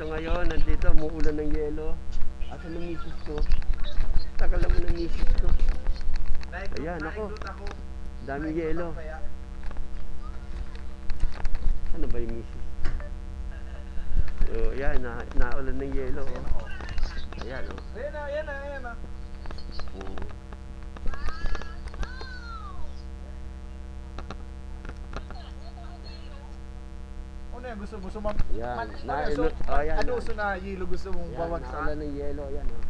dito ngayon, nandito, umuulan ng yelo. Asan ang misis ko? Tagal naman ng misis ko. Ayan, ako. Daming yelo. Ano ba yung misis? So, ayan, naulan ng yelo. Oh. Ayan, oh. Ayan na. Ano yan, gusto mo sumam... Yan. Ano gusto na yelo gusto mong bawagsan? Naulan ng yelo, ayan, oh.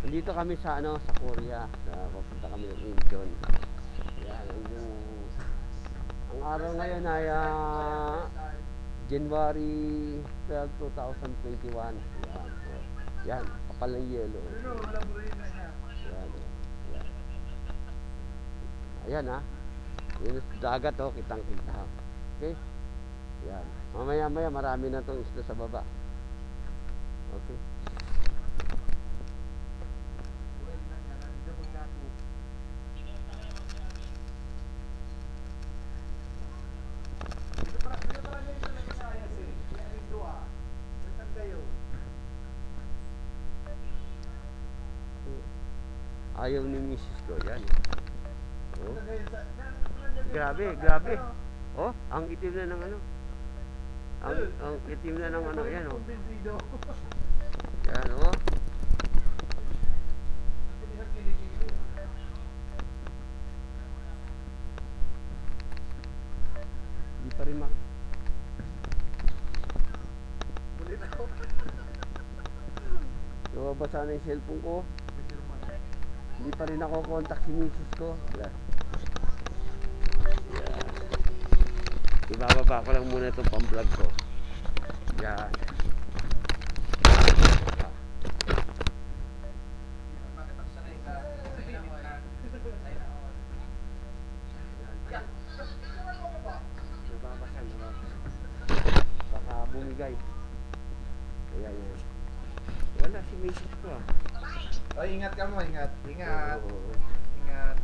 Nandito kami sa sa Korea. Papunta kami ng Incheon. Yan, ang araw ngayon ay January 12, 2021. Yan. Yan, kapal ng yelo. Yan. Ayan ha. Yun dagat kitang-kita. Okay? Yan. Mamaya marami na tong isla sa baba. Okay. Ayaw ni misis ko, yan. Oh. Grabe. Oh, ang itim na ng ano. Ang itim na ng ano, yan oh. Yan oh. Hindi pa rin basa na yung cellphone ko. Hindi pa rin ako contact si misis ko. Yan. Ibababa ko lang muna itong pang-vlog ko. Yan. Baka bumigay. Ayan. Wala si misis ko ah. Ingat ka mo, ingat. Oo. Ingat.